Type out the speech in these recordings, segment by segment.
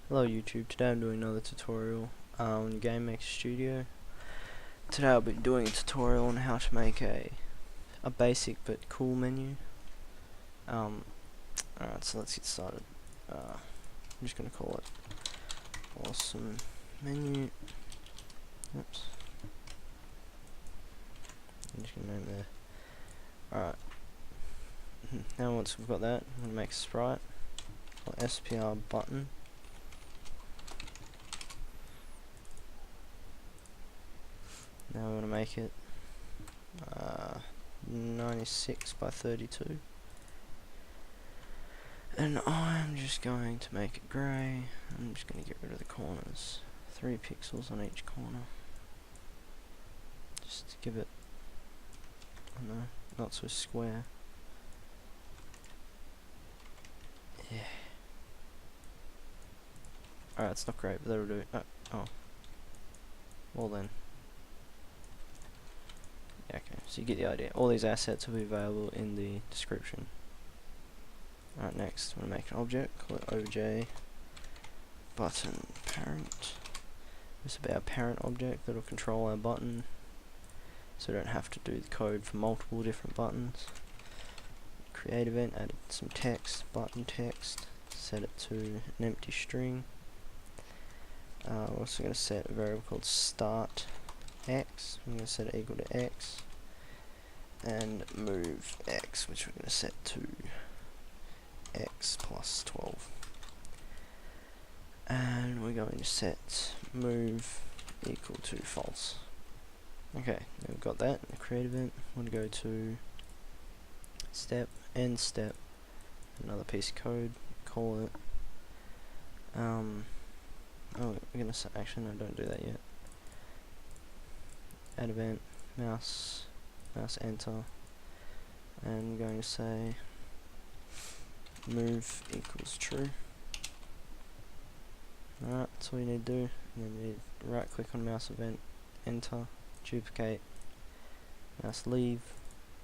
Hello YouTube, today I'm doing another tutorial on Gamermaker Studio. Today I'll be doing a tutorial on how to make a basic but cool menu. Alright, so let's get started. I'm just going to call it awesome menu. Oops. I'm just going to name there. Alright. Now once we've got that, I'm going to make a sprite or SPR button. Now we want to make it 96 by 32, and I'm just going to make it grey. I'm just going to get rid of the corners, 3 pixels on each corner, just to give it, I don't know, not so square. Yeah. Alright, it's not great, but that'll do. Oh. Well then. Okay, so you get the idea. All these assets will be available in the description. Alright, next, I'm going to make an object, call it obj button parent. This will be our parent object that will control our button, so we don't have to do the code for multiple different buttons. Create event, add some text, button text, set it to an empty string. We're also going to set a variable called start x. I'm going to set it equal to x, and move x, which we're going to set to x plus 12, and we're going to set move equal to false. Okay, now we've got that. In the create event, I'm going to go to step, end step, another piece of code, call it oh, we're going to actually no, don't do that yet. Add event, mouse enter, and I'm going to say move equals true. Alright, that's all you need to do. And then you need to right click on mouse event, enter, duplicate, mouse leave,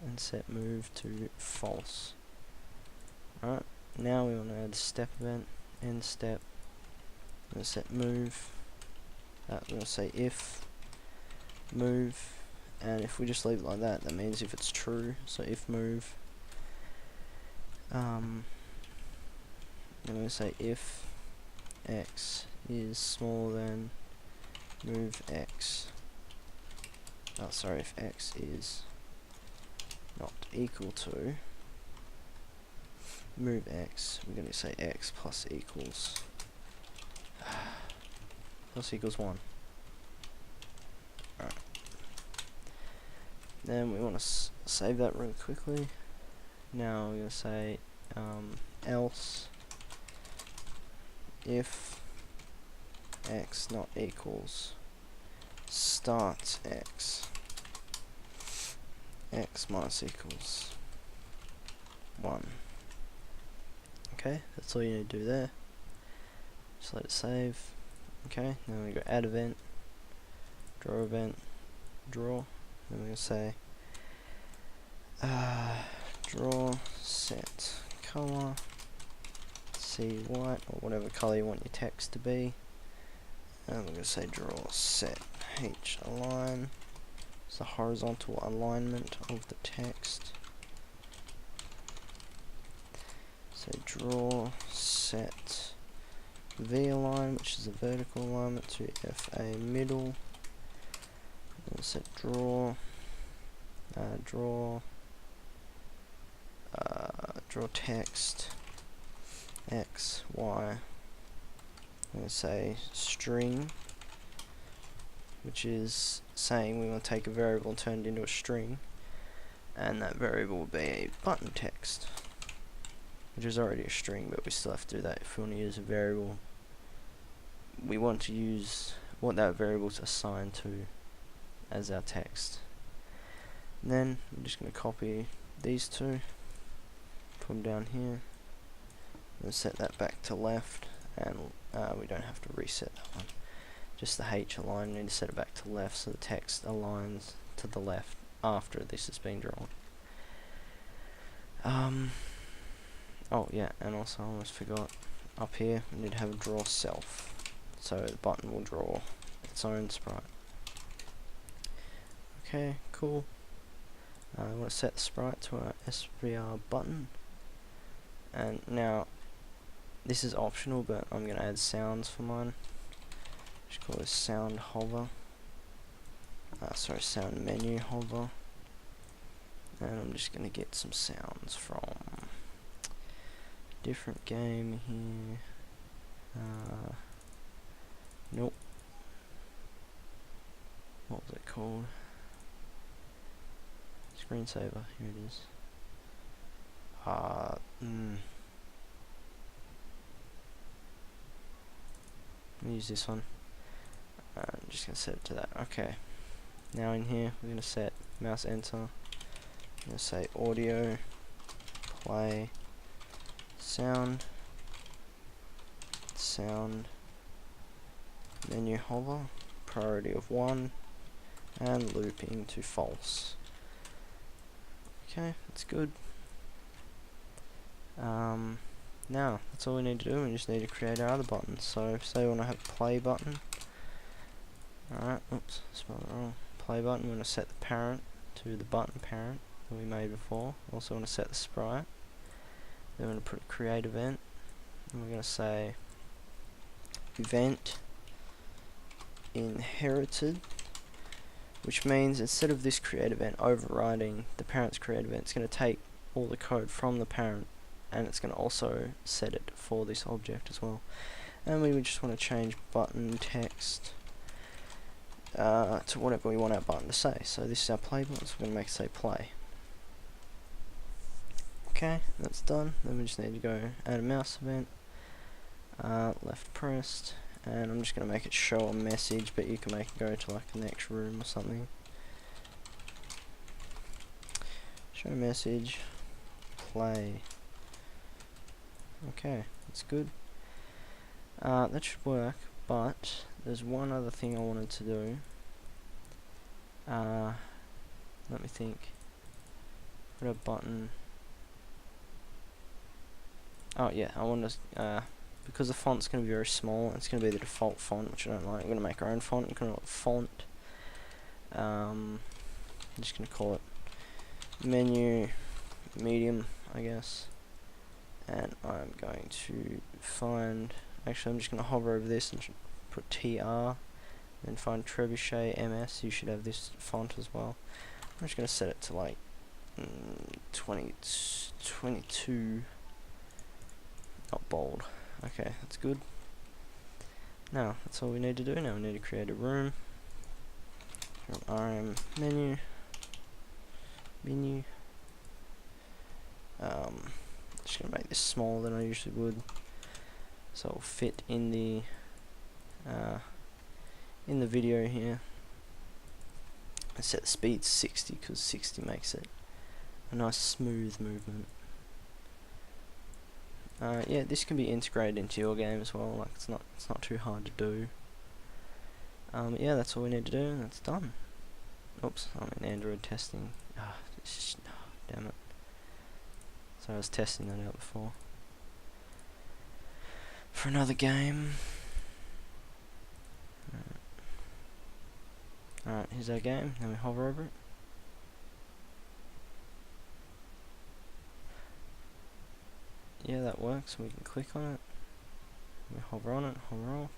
and set move to false. Alright, now we want to add step event, end step, I'm going to set move, I'm going to say if move, and if we just leave it like that, that means if it's true. So if move, I'm going to say if x is smaller than move x, oh sorry, if x is not equal to move x, we're going to say x plus equals plus equals 1. Alright. Then we want to save that really quickly. Now we're going to say else if x not equals start x, x minus equals 1. Okay, that's all you need to do there. Just let it save. Okay, now we go add event, draw event, draw. Then we're going to say draw set color C white, or whatever color you want your text to be, and we're going to say draw set H align. It's the horizontal alignment of the text. So draw set V align, which is the vertical alignment, to FA middle. We'll set draw text x y. I'm going to say string, which is saying we want to take a variable and turn it into a string, and that variable will be a button text, which is already a string, but we still have to do that if we want to use a variable. We want to use what that variable is assigned to as our text. And then I'm just going to copy these two, put them down here, and set that back to left, and we don't have to reset that one. Just the H align, we need to set it back to left so the text aligns to the left after this has been drawn. Oh yeah, and also I almost forgot, up here we need to have a draw self, so the button will draw its own sprite. Okay, cool. I want to set the sprite to our SVR button, and now this is optional, but I'm going to add sounds for mine. Just call this sound hover. Sorry, sound menu hover. And I'm just going to get some sounds from different game here. Nope. What was it called? Screensaver. Here it is. Let me use this one. I'm just going to set it to that. Okay. Now in here, we're going to set mouse enter. I'm going to say audio, play, sound, menu hover, priority of 1, and looping to false. Okay, that's good. Now, that's all we need to do. We just need to create our other buttons. So, say we want to have a play button. Alright, oops, spelled it wrong. Play button, we're going to set the parent to the button parent that we made before. Also want to set the sprite. Then we're going to put a create event. And we're going to say event inherited, which means instead of this create event overriding the parent's create event, it's going to take all the code from the parent, and it's going to also set it for this object as well. And we would just want to change button text to whatever we want our button to say. So this is our play button, so we're going to make it say play. Okay, that's done. Then we just need to go add a mouse event, left pressed, and I'm just going to make it show a message, but you can make it go to like the next room or something. Show message, play. Okay, that's good. That should work, but there's one other thing I wanted to do. Let me think. Put a button. Oh yeah, I want to, because the font's going to be very small, it's going to be the default font, which I don't like. I'm going to make our own font. I'm going to call it font. I'm just going to call it menu medium, I guess. And I'm going to find, actually I'm just going to hover over this and put TR, then find Trebuchet MS. You should have this font as well. I'm just going to set it to like 22, not bold. Okay, that's good. Now, that's all we need to do. Now we need to create a room. RM menu. Just gonna make this smaller than I usually would, so it'll fit in the video here. I set the speed to 60 because 60 makes it a nice smooth movement. Yeah, this can be integrated into your game as well. Like it's not too hard to do. Yeah, that's all we need to do, and that's done. Oops, I'm in Android testing. Damn it. So I was testing that out before. For another game. Alright, here's our game. Then we hover over it. Yeah, that works. We can click on it. We hover on it, hover off.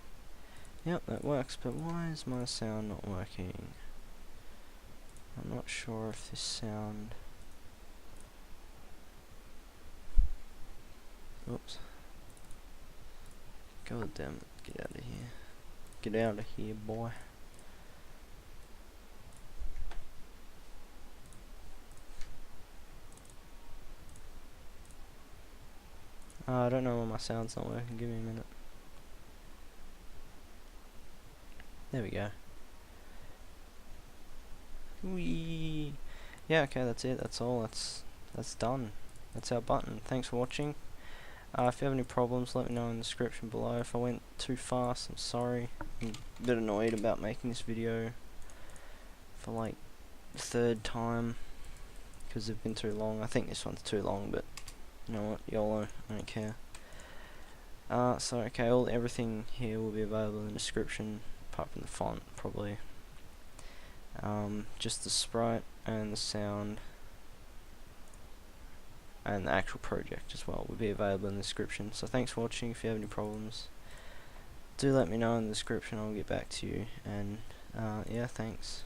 Yep, that works, but why is my sound not working? I'm not sure if this sound... Oops. God damn it, get out of here. Get out of here, boy. I don't know why my sound's not working, give me a minute. There we go. Whee! Yeah, okay, that's it, that's all, that's done. That's our button. Thanks for watching. If you have any problems, let me know in the description below. If I went too fast, I'm sorry. I'm a bit annoyed about making this video for like the third time because they've been too long. I think this one's too long, but you know what, YOLO, I don't care. So okay, everything here will be available in the description, apart from the font probably. Just the sprite and the sound and the actual project as well will be available in the description. So thanks for watching. If you have any problems, do let me know in the description. I'll get back to you. And yeah, thanks.